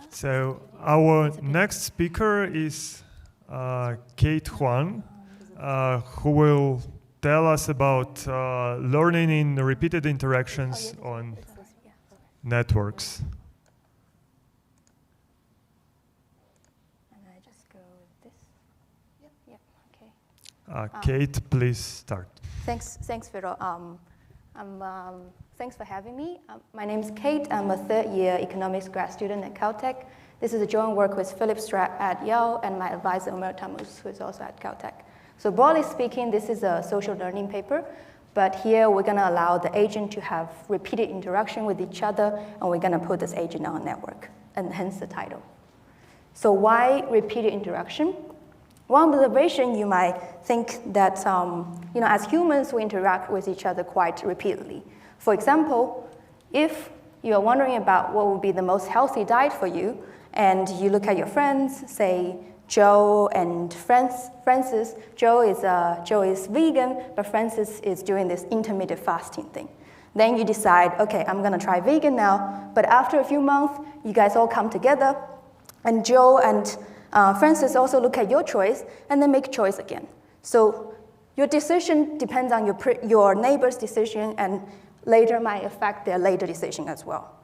So our next speaker is Kate Huang, who will tell us about learning in repeated interactions on networks. And I just go with this. Yep. Okay. Kate, please start. Thanks, Philipp. Thanks for having me. My name is Kate. I'm a third-year economics grad student at Caltech. This is a joint work with Philipp Strack at Yale and my advisor, Omer, Tamuz, who is also at Caltech. So broadly speaking, this is a social learning paper, but here we're going to allow the agent to have repeated interaction with each other, and we're going to put this agent on a network, and hence the title. So why repeated interaction? One observation, you might think that as humans, we interact with each other quite repeatedly. For example, if you're wondering about what would be the most healthy diet for you, and you look at your friends, say Joe and Francis. Joe is vegan, but Francis is doing this intermittent fasting thing. Then you decide, okay, I'm going to try vegan now. But after a few months, you guys all come together, and Joe and Francis also look at your choice, and then make a choice again. So your decision depends on your neighbor's decision, and later might affect their later decision as well.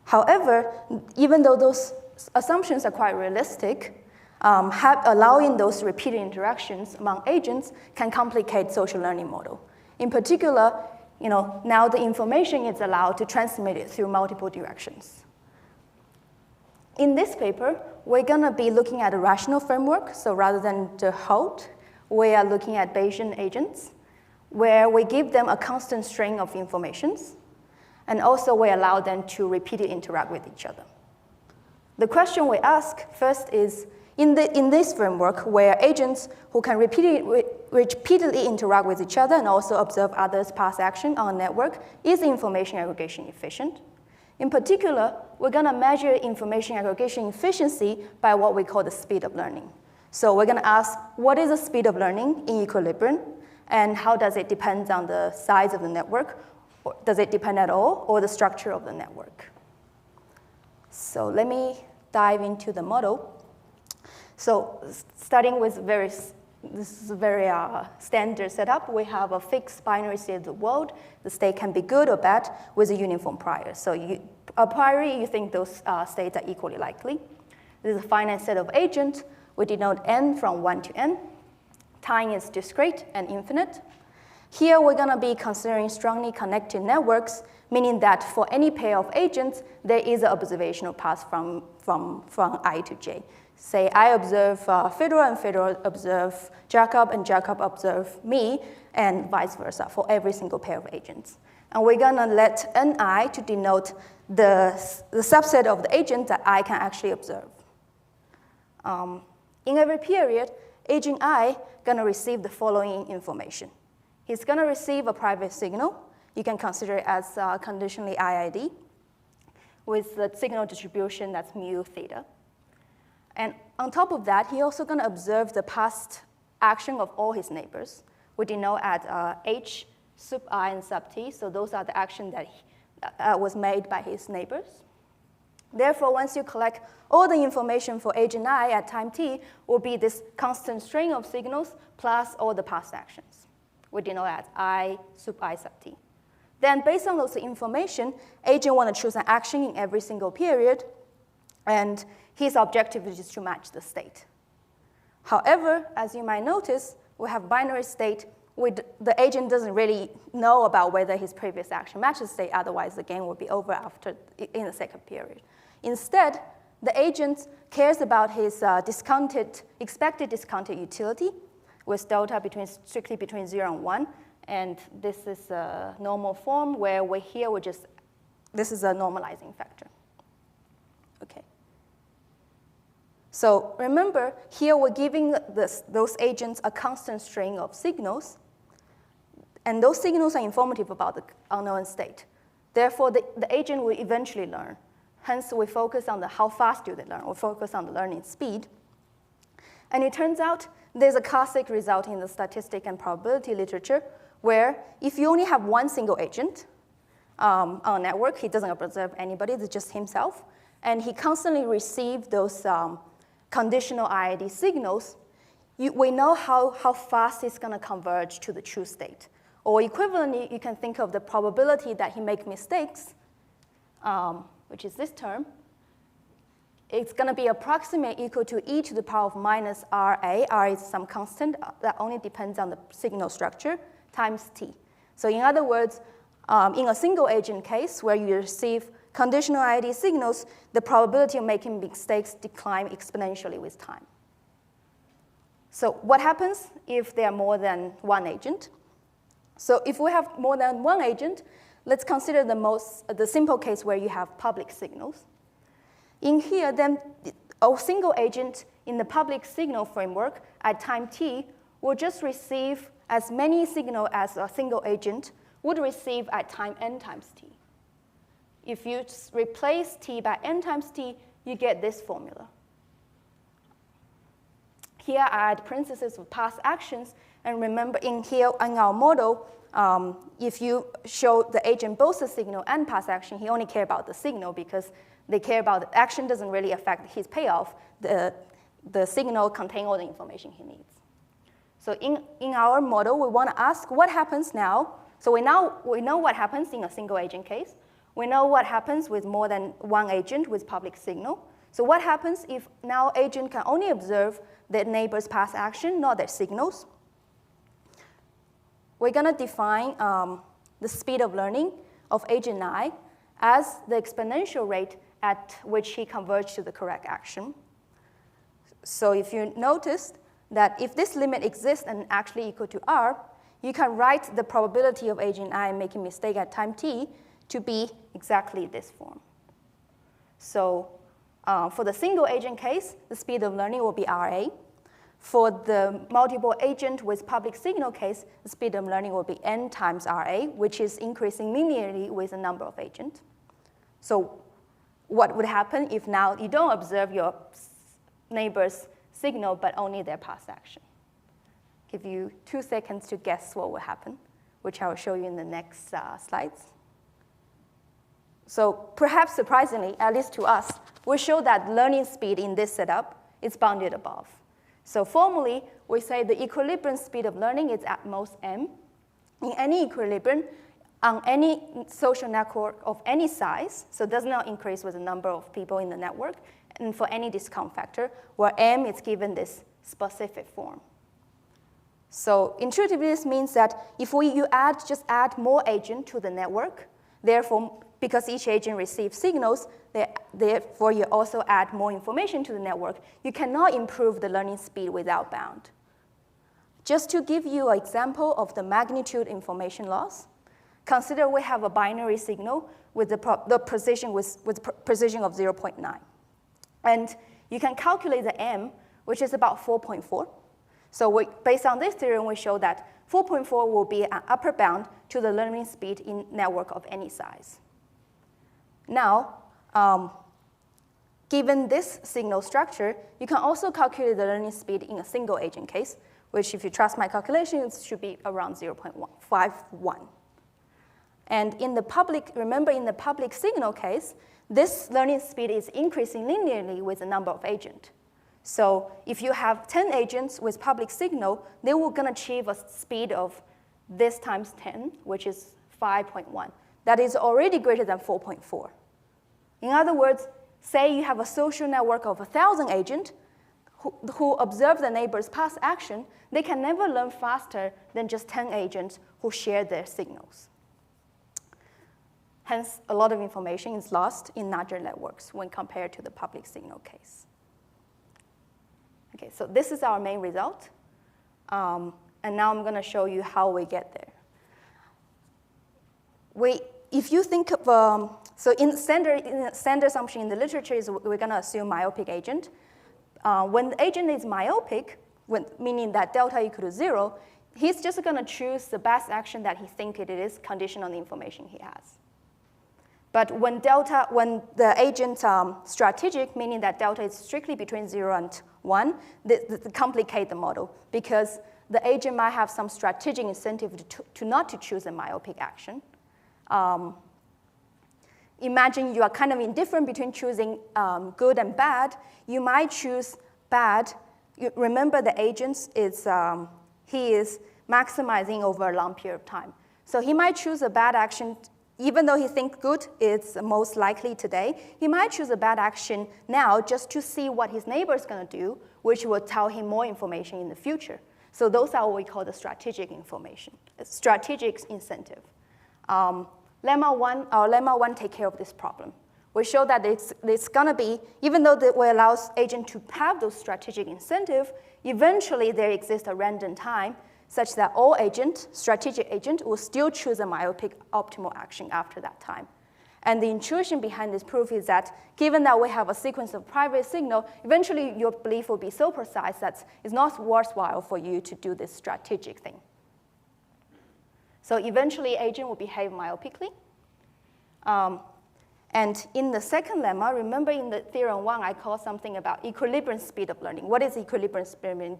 However, even though those assumptions are quite realistic, allowing those repeated interactions among agents can complicate social learning model. In particular, now the information is allowed to transmit it through multiple directions. In this paper, we're going to be looking at a rational framework. So rather than the whole, we are looking at Bayesian agents, where we give them a constant string of informations, and also we allow them to repeatedly interact with each other. The question we ask first is, in this framework, where agents who can repeatedly interact with each other and also observe others' past action on a network, is information aggregation efficient? In particular, we're going to measure information aggregation efficiency by what we call the speed of learning. So we're going to ask, what is the speed of learning in equilibrium? And how does it depend on the size of the network? Or does it depend at all, or the structure of the network? So let me dive into the model. So starting with this is a very standard setup. We have a fixed binary state of the world. The state can be good or bad with a uniform prior. So a priori, you think those states are equally likely. This is a finite set of agents. We denote n from 1 to n. Time is discrete and infinite. Here, we're going to be considering strongly connected networks, meaning that for any pair of agents, there is an observational path from I to j. Say I observe Fedor, and Fedor observe Jacob, and Jacob observe me, and vice versa for every single pair of agents. And we're going to let ni to denote the subset of the agents that I can actually observe. In every period, agent I going to receive the following information. He's going to receive a private signal. You can consider it as conditionally IID with the signal distribution that's mu theta. And on top of that, he's also going to observe the past action of all his neighbors. We denote as H sub I and sub T. So those are the actions that was made by his neighbors. Therefore, once you collect all the information for agent I at time t, will be this constant string of signals plus all the past actions. We denote as I sub t. Then based on those information, agent want to choose an action in every single period, and his objective is just to match the state. However, as you might notice, we have binary state. The agent doesn't really know about whether his previous action matches state, otherwise the game will be over in the second period. Instead, the agent cares about his expected discounted utility with delta strictly between 0 and 1. And this is a normal form where this is a normalizing factor. Okay. So remember, here we're giving those agents a constant string of signals. And those signals are informative about the unknown state. Therefore, the agent will eventually learn. Hence, we focus on how fast do they learn. We focus on the learning speed. And it turns out there's a classic result in the statistic and probability literature where if you only have one single agent on a network, he doesn't observe anybody, it's just himself. and he constantly receives those conditional IID signals, we know how fast it's going to converge to the true state. Or equivalently, you can think of the probability that he makes mistakes, which is this term. It's going to be approximately equal to e to the power of minus RA. R is some constant that only depends on the signal structure, times t. So in other words, in a single agent case where you receive conditional IID signals, the probability of making mistakes decline exponentially with time. So what happens if there are more than one agent? So if we have more than one agent, let's consider the simple case where you have public signals. In here, then, a single agent in the public signal framework at time t will just receive as many signals as a single agent would receive at time n times t. If you replace t by n times t, you get this formula. Here I add parentheses with past actions, and remember in here in our model, if you show the agent both the signal and past action, he only cares about the signal because they care about the action doesn't really affect his payoff. The signal contains all the information he needs. So in our model, we want to ask what happens now. So we know what happens in a single agent case. We know what happens with more than one agent with public signal. So what happens if now agent can only observe the neighbor's past action, not their signals? We're going to define the speed of learning of agent I as the exponential rate at which he converges to the correct action. So if you noticed that if this limit exists and actually equal to R, you can write the probability of agent I making mistake at time t to be exactly this form. So for the single agent case, the speed of learning will be RA. For the multiple agent with public signal case, the speed of learning will be n times RA, which is increasing linearly with the number of agents. So what would happen if now you don't observe your neighbor's signal, but only their past action? Give you 2 seconds to guess what will happen, which I will show you in the next slides. So perhaps surprisingly, at least to us, we show that learning speed in this setup is bounded above. So formally, we say the equilibrium speed of learning is at most m. In any equilibrium, on any social network of any size, so it does not increase with the number of people in the network, and for any discount factor, where m is given this specific form. So intuitively, this means that if you just add more agent to the network, therefore, because each agent receives signals, therefore you also add more information to the network, you cannot improve the learning speed without bound. Just to give you an example of the magnitude information loss, consider we have a binary signal with the precision of 0.9. And you can calculate the m, which is about 4.4. So based on this theorem, we show that 4.4 will be an upper bound to the learning speed in network of any size. Now, given this signal structure, you can also calculate the learning speed in a single agent case, which if you trust my calculations, should be around 0.51. And in the public, remember in the public signal case, this learning speed is increasing linearly with the number of agents. So if you have 10 agents with public signal, they will going to achieve a speed of this times 10, which is 5.1. That is already greater than 4.4. In other words, say you have a social network of 1,000 agents who observe the neighbor's past action, they can never learn faster than just 10 agents who share their signals. Hence, a lot of information is lost in larger networks when compared to the public signal case. Okay, so this is our main result. And now I'm going to show you how we get there. If you think of, so in standard assumption in the literature is we're going to assume myopic agent. When the agent is myopic, meaning that delta equal to 0, he's just going to choose the best action that he thinks it is, conditioned on the information he has. But when the agent strategic, meaning that delta is strictly between 0 and 1, they complicate the model because the agent might have some strategic incentive to not to choose a myopic action. imagine you are kind of indifferent between choosing good and bad, you might choose bad. Remember the agent is, he is maximizing over a long period of time. So he might choose a bad action, even though he thinks good is most likely today, he might choose a bad action now just to see what his neighbor is going to do, which will tell him more information in the future. So those are what we call the strategic information, strategic incentive. Lemma 1 take care of this problem. We show that it's going to be, even though we allow agent to have those strategic incentive, eventually there exists a random time such that all strategic agent will still choose a myopic optimal action after that time. And the intuition behind this proof is that given that we have a sequence of private signal, eventually your belief will be so precise that it's not worthwhile for you to do this strategic thing. So eventually agent will behave myopically. And in the second lemma, remember in the theorem 1, I called something about equilibrium speed of learning. What is equilibrium speed of learning?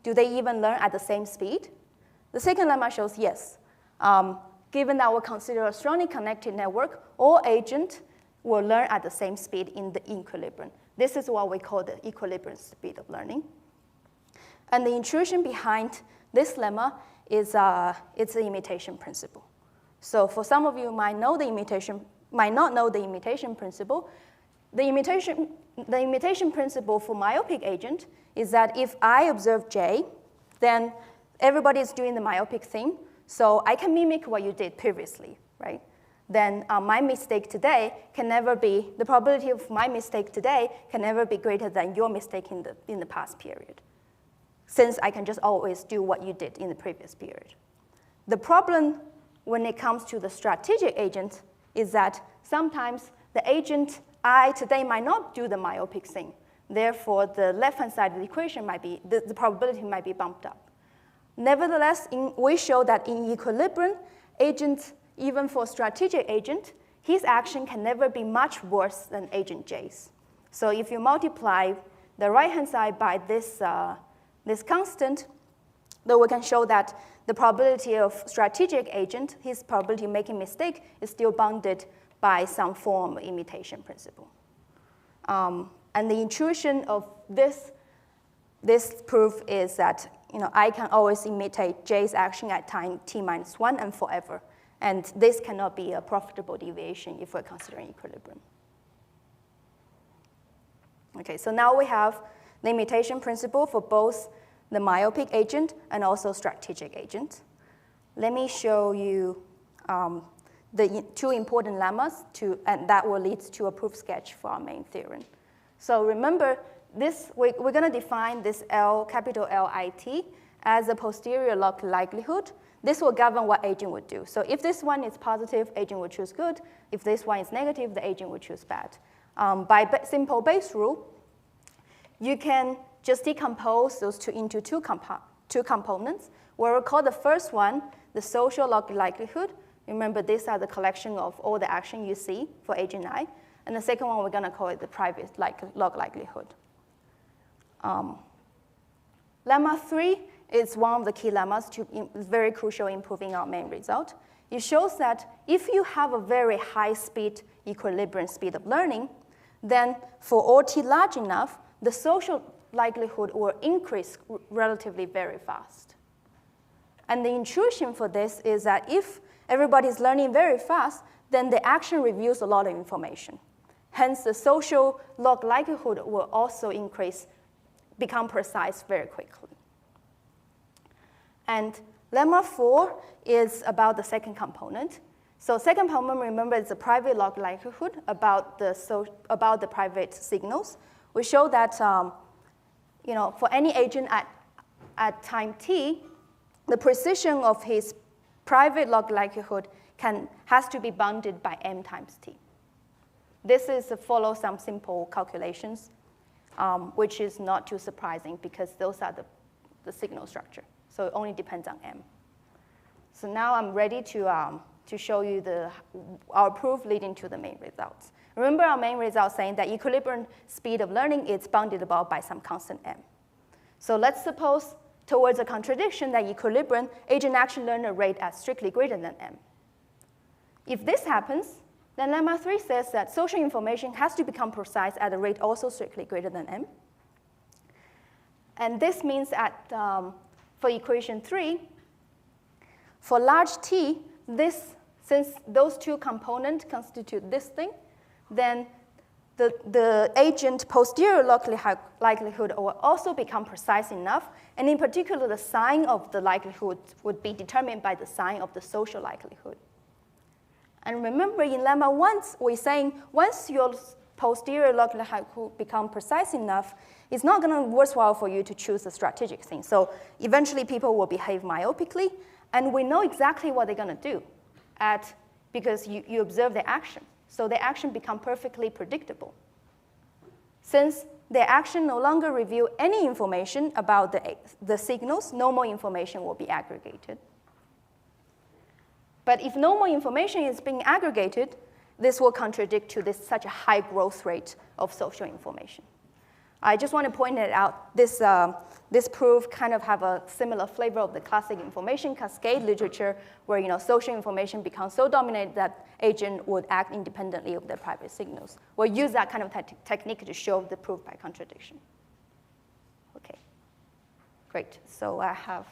Do they even learn at the same speed? The second lemma shows yes. Given that we consider a strongly connected network, all agents will learn at the same speed in the equilibrium. This is what we call the equilibrium speed of learning. And the intuition behind this lemma is it's the imitation principle. So for some of you might not know the imitation principle. The imitation principle for myopic agent is that if I observe J, then everybody is doing the myopic thing, so I can mimic what you did previously, right? Then my mistake today can never be, the probability of my mistake today can never be greater than your mistake in the past period, since I can just always do what you did in the previous period. The problem when it comes to the strategic agent is that sometimes the agent I today might not do the myopic thing. Therefore, the left-hand side of the equation might be, the probability might be bumped up. Nevertheless, we show that in equilibrium, agent, even for strategic agent, his action can never be much worse than agent J's. So if you multiply the right-hand side by this constant, then we can show that the probability of strategic agent, his probability of making mistake, is still bounded by some form of imitation principle. And the intuition of this proof is that I can always imitate J's action at time t-1 and forever. And this cannot be a profitable deviation if we're considering equilibrium. Okay, so now we have the imitation principle for both the myopic agent and also strategic agent. Let me show you the two important lemmas, and that will lead to a proof sketch for our main theorem. So remember, we're going to define this capital LIT as a posterior log likelihood. This will govern what agent would do. So if this one is positive, agent will choose good. If this one is negative, the agent will choose bad. By simple base rule, you can just decompose those into two components, where we call the first one the social log likelihood. Remember, these are the collection of all the action you see for agent I. And the second one, we're going to call it the private log likelihood. Lemma 3 is one of the key lemmas, very crucial in proving our main result. It shows that if you have a very high speed equilibrium speed of learning, then for all t large enough, the social likelihood will increase relatively very fast. And the intuition for this is that if everybody's learning very fast, then the action reveals a lot of information. Hence, the social log likelihood will also become precise very quickly. And lemma 4 is about the second component. So second component, remember, is the private log likelihood about the private signals. We show that for any agent at time t, the precision of his private log likelihood has to be bounded by m times t. This is follow some simple calculations, which is not too surprising because those are the signal structure. So it only depends on m. So now I'm ready to show you our proof leading to the main results. Remember our main result saying that equilibrium speed of learning is bounded about by some constant m. So let's suppose towards a contradiction that equilibrium agent action learner rate as strictly greater than m. If this happens, then lemma 3 says that social information has to become precise at a rate also strictly greater than m. And this means that for equation 3, for large T, since those two components constitute this thing, then the agent posterior likelihood will also become precise enough, and in particular, the sign of the likelihood would be determined by the sign of the social likelihood. And remember, in lemma 1, we're saying once your posterior likelihood become precise enough, it's not going to be worthwhile for you to choose a strategic thing. So eventually, people will behave myopically, and we know exactly what they're going to do because you observe their action. So their action become perfectly predictable. Since their action no longer reveal any information about the signals, no more information will be aggregated. But if no more information is being aggregated, this will contradict to such a high growth rate of social information. I just want to point it out. This proof kind of have a similar flavor of the classic information cascade literature, where social information becomes so dominant that agent would act independently of their private signals. We'll use that kind of technique to show the proof by contradiction. Okay, great. So I have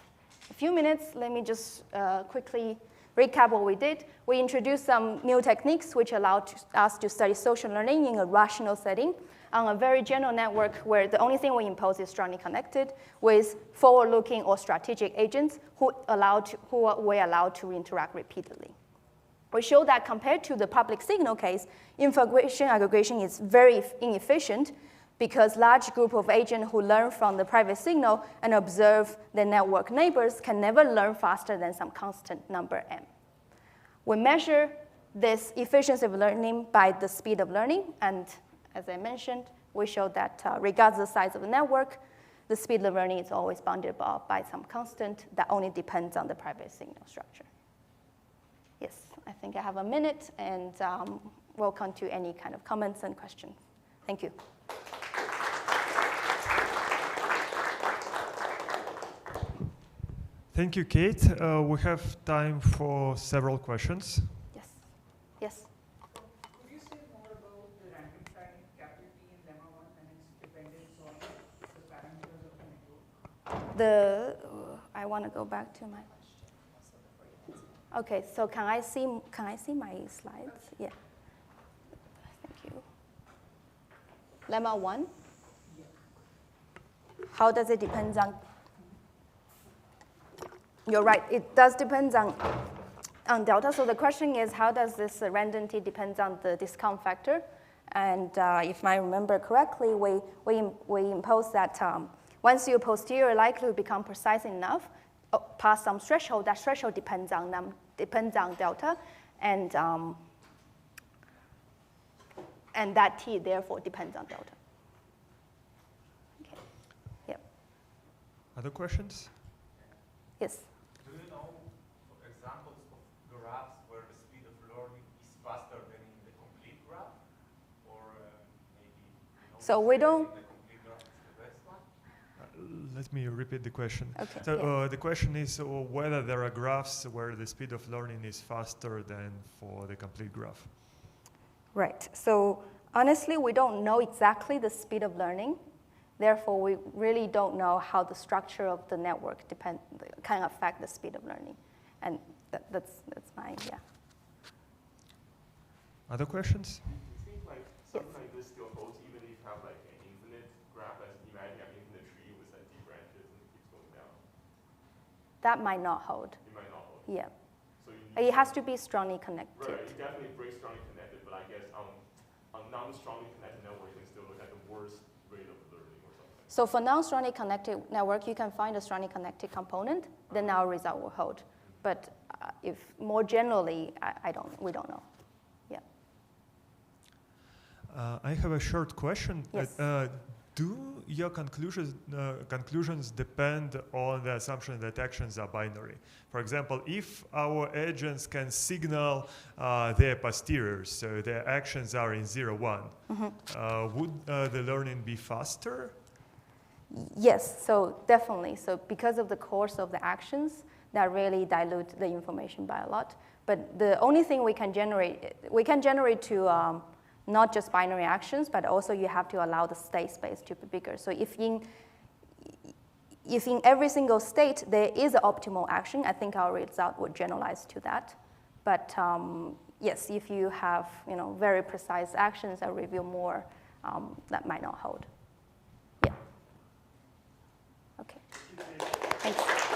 a few minutes. Let me just quickly recap what we did. We introduced some new techniques which allowed us to study social learning in a rational setting on a very general network where the only thing we impose is strongly connected with forward-looking or strategic agents who we're allowed to interact repeatedly. We show that compared to the public signal case, information aggregation is very inefficient because large group of agents who learn from the private signal and observe their network neighbors can never learn faster than some constant number m. We measure this efficiency of learning by the speed of learning, and as I mentioned, we showed that regardless of the size of the network, the speed of learning is always bounded by some constant that only depends on the private signal structure. Yes, I think I have a minute, and welcome to any kind of comments and questions. Thank you. Thank you, Kate. We have time for several questions. Yes. Yes. Could you say more about the random sign capability in lemma 1 and its dependence on the parameters of the network? I want to go back to my. Okay, so can I see my slides? Yeah. Thank you. Lemma 1. How does it depend on? You're right. It does depend on delta. So the question is, how does this randomity depend on the discount factor? And if I remember correctly, we impose that once your posterior likelihood become precise enough, past some threshold, that threshold depends on delta, and that t therefore depends on delta. Okay. Yep. Other questions? Yes. Do you know examples of graphs where the speed of learning is faster than in the complete graph, or maybe? So we don't. The complete graph is the best one. Let me repeat the question. Okay, So yeah. the question is whether there are graphs where the speed of learning is faster than for the complete graph. Right. So honestly, we don't know exactly the speed of learning. Therefore, we really don't know how the structure of the network can affect the speed of learning. And that's my, yeah. Other questions? It seems like something like this still holds even if you have like an infinite graph, as imagine you have an infinite tree with like deep branches and it keeps going down. That might not hold. It might not hold. Yeah. So you need It has to be strongly connected. Right, it definitely breaks strongly connected, but I guess on non-strongly connected network, you can still look at the worst rate of learning or something. So for non-strongly connected network, you can find a strongly connected component, then our result will hold. But if more generally, we don't know. Yeah. I have a short question. Yes. Do your conclusions depend on the assumption that actions are binary? For example, if our agents can signal their posteriors, so their actions are in 0, 1, would the learning be faster? Yes, so definitely. So because of the course of the actions, that really dilute the information by a lot. But the only thing we can generate to not just binary actions, but also you have to allow the state space to be bigger. So if in every single state there is an optimal action, I think our result would generalize to that. But yes, if you have very precise actions that reveal more, that might not hold. Yeah. Okay. Thanks.